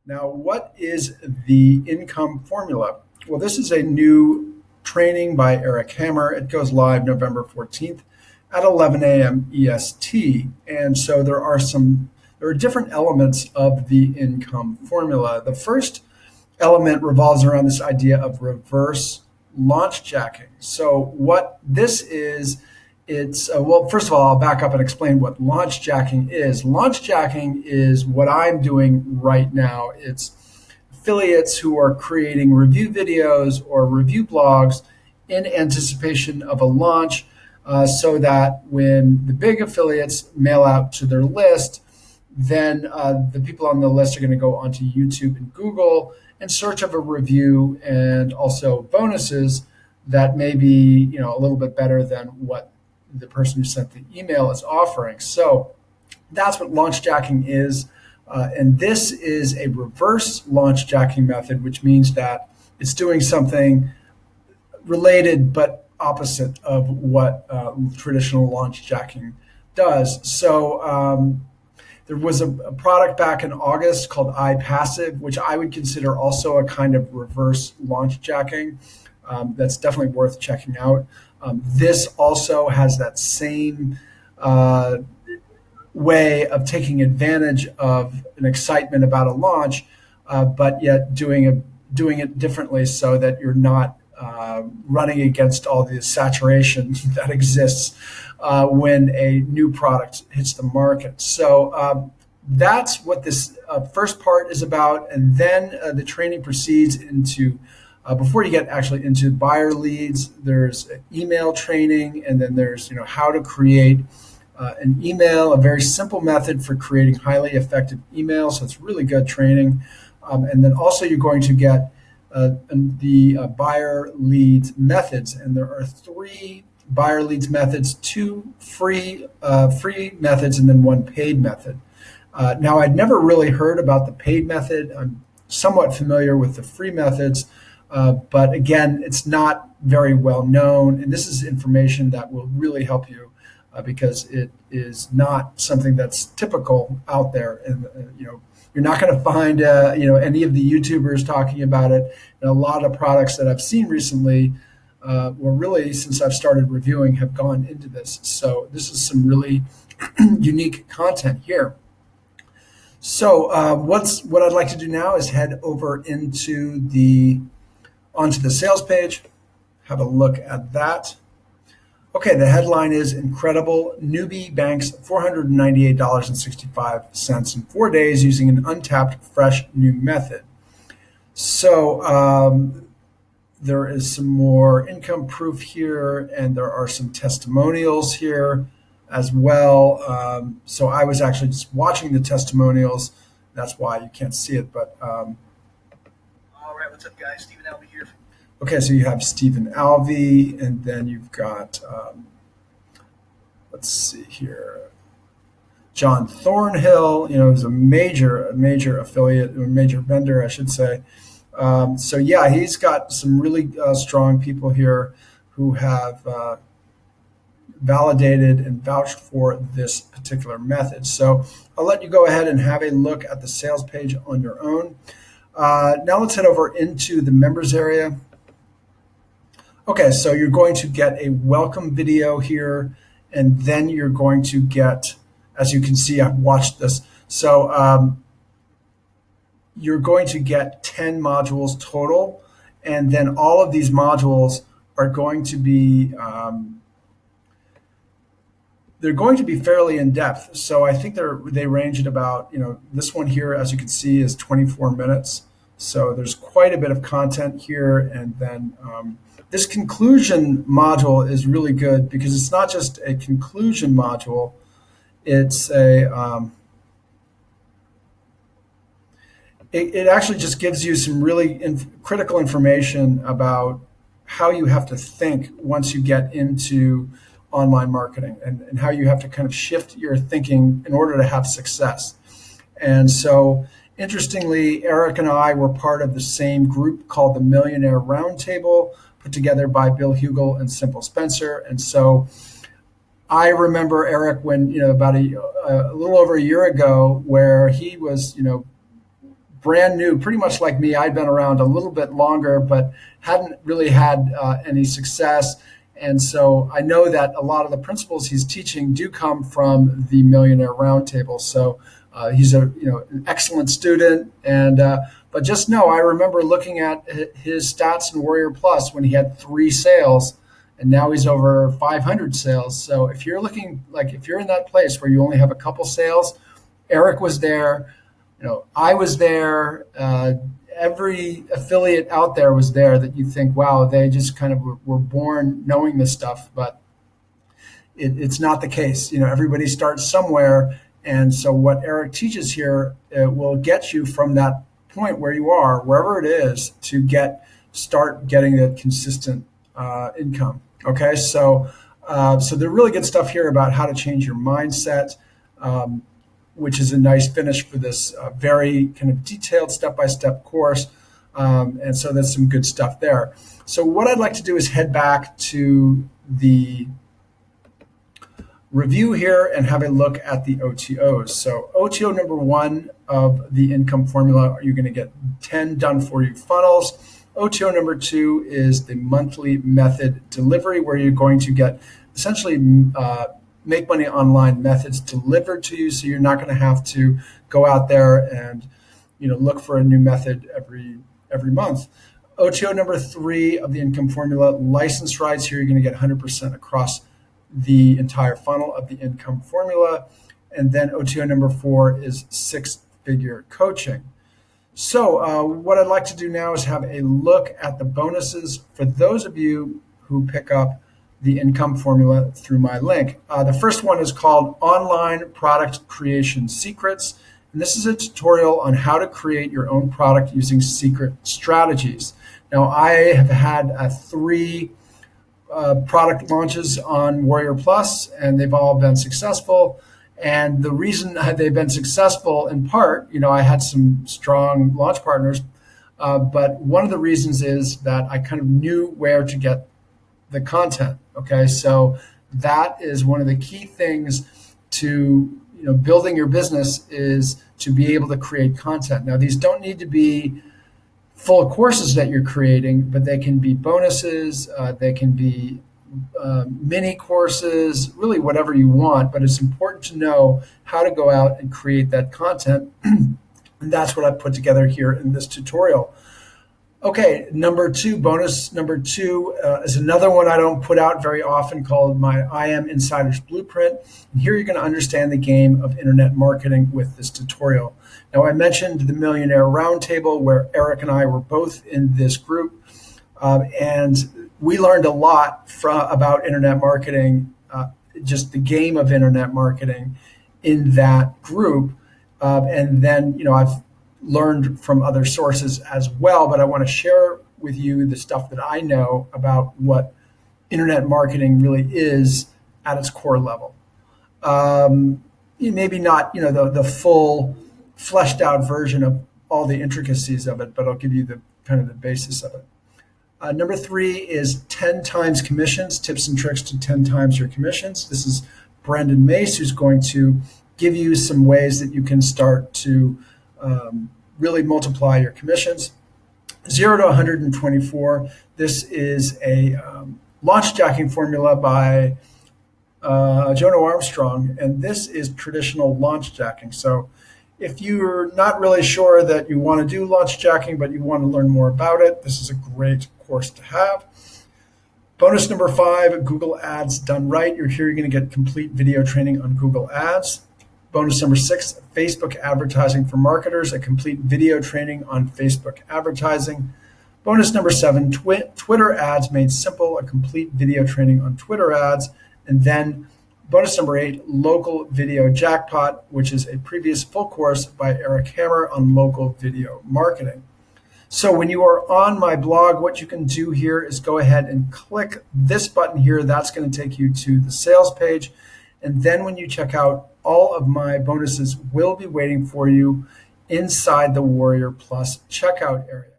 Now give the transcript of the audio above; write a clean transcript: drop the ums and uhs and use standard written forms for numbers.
Now, what is the income formula? Well, this is a new training by Eric Hammer. It goes live November 14th at 11 a.m. EST. And so there are different elements of the income formula. The first element revolves around this idea of reverse launch jacking. So what this is, well, first of all, I'll back up and explain what launch jacking is. Launch jacking is what I'm doing right now. It's affiliates who are creating review videos or review blogs in anticipation of a launch, so that when the big affiliates mail out to their list, then the people on the list are going to go onto YouTube and Google in search of a review and also bonuses that may be, a little bit better than what the person who sent the email is offering. So that's what launch jacking is. And this is a reverse launch jacking method, which means that it's doing something related but opposite of what traditional launch jacking does. So there was a product back in August called iPassive, which I would consider also a kind of reverse launch jacking. That's definitely worth checking out. This also has that same way of taking advantage of an excitement about a launch, but yet doing it differently so that you're not running against all the saturation that exists when a new product hits the market. So that's what this first part is about. And then the training proceeds into, before you get actually into buyer leads, there's email training, and then there's how to create an email, a very simple method for creating highly effective emails. So it's really good training. And then also you're going to get the buyer leads methods, and there are 3 buyer leads methods, 2 free methods, and then 1 paid method. Now, I'd never really heard about the paid method. I'm somewhat familiar with the free methods, but again, it's not very well known, and this is information that will really help you because it is not something that's typical out there, and you're not going to find any of the YouTubers talking about it. And a lot of products that I've seen recently, or really since I've started reviewing, have gone into this. So this is some really unique content here. So what I'd like to do now is head over onto the sales page, have a look at that. Okay, the headline is incredible. Newbie banks $498.65 in 4 days using an untapped, fresh new method. So there is some more income proof here, and there are some testimonials here as well. So I was actually just watching the testimonials. That's why you can't see it. But All right, what's up, guys? Stephen Albee here. Okay, so you have Stephen Alvey, and then you've got, let's see here, John Thornhill, is a major affiliate, or major vendor, I should say. So yeah, he's got some really strong people here who have validated and vouched for this particular method. So I'll let you go ahead and have a look at the sales page on your own. Now let's head over into the members area. Okay, so you're going to get a welcome video here, and then you're going to get, as you can see, I've watched this. So you're going to get 10 modules total, and then all of these modules are going to be, they're going to be fairly in depth. So I think they range at about, this one here, as you can see, is 24 minutes. So there's quite a bit of content here, and then this conclusion module is really good because it's not just a conclusion module. It's it actually just gives you some really critical information about how you have to think once you get into online marketing, and how you have to kind of shift your thinking in order to have success. And so, interestingly, Eric and I were part of the same group called the Millionaire Roundtable, put together by Bill Hugel and Simple Spencer. And so I remember Eric when, about a little over a year ago, where he was, brand new, pretty much like me. I'd been around a little bit longer, but hadn't really had any success. And so I know that a lot of the principles he's teaching do come from the Millionaire Roundtable. So he's an excellent student. And but just know, I remember looking at his stats in Warrior Plus when he had 3 sales, and now he's over 500 sales. So if you're in that place where you only have a couple sales, Eric was there. I was there. Every affiliate out there was there that you think, wow, they just kind of were born knowing this stuff. But it's not the case. Everybody starts somewhere. And so what Eric teaches here will get you from that point where you are, wherever it is, to start getting that consistent income. Okay, so there's really good stuff here about how to change your mindset, which is a nice finish for this very kind of detailed step-by-step course. And so there's some good stuff there. So what I'd like to do is head back to the review here and have a look at the OTOs. So OTO number 1 of the income formula, you're going to get 10 done for you funnels. OTO number 2 is the monthly method delivery, where you're going to get essentially make money online methods delivered to you. So you're not going to have to go out there and look for a new method every month. OTO number 3 of the income formula, license rights. Here you're going to get 100% across the entire funnel of the income formula. And then OTO number 4 is 6-figure coaching. So what I'd like to do now is have a look at the bonuses for those of you who pick up the income formula through my link. The first one is called Online Product Creation Secrets. And this is a tutorial on how to create your own product using secret strategies. Now, I have had 3 product launches on Warrior Plus, and they've all been successful. And the reason they've been successful, in part, I had some strong launch partners, but one of the reasons is that I kind of knew where to get the content. Okay, so that is one of the key things to building your business, is to be able to create content. Now, these don't need to be full courses that you're creating, but they can be bonuses, they can be mini courses, really whatever you want. But it's important to know how to go out and create that content. And that's what I put together here in this tutorial. Okay, bonus number two is another one I don't put out very often, called my I Am Insider's Blueprint. And here you're going to understand the game of internet marketing with this tutorial. Now, I mentioned the Millionaire Roundtable, where Eric and I were both in this group, and we learned a lot about internet marketing, just the game of internet marketing in that group. And then, I've learned from other sources as well, but I want to share with you the stuff that I know about what internet marketing really is at its core level. Maybe not, the full fleshed out version of all the intricacies of it, but I'll give you the kind of the basis of it. Number 3 is 10 times commissions, tips and tricks to 10 times your commissions. This is Brendan Mace, who's going to give you some ways that you can start to really multiply your commissions. 0 to 124. This is a launch jacking formula by Jonah Armstrong, and this is traditional launch jacking. So if you're not really sure that you want to do launch jacking, but you want to learn more about it, this is a great course to have. Bonus number 5, Google Ads done right. You're going to get complete video training on Google Ads. Bonus number 6, Facebook advertising for marketers, a complete video training on Facebook advertising. Bonus number 7, Twitter ads made simple, a complete video training on Twitter ads. And then bonus number 8, local video jackpot, which is a previous full course by Eric Hammer on local video marketing. So when you are on my blog, what you can do here is go ahead and click this button here. That's going to take you to the sales page. And then when you check out, all of my bonuses will be waiting for you inside the Warrior Plus checkout area.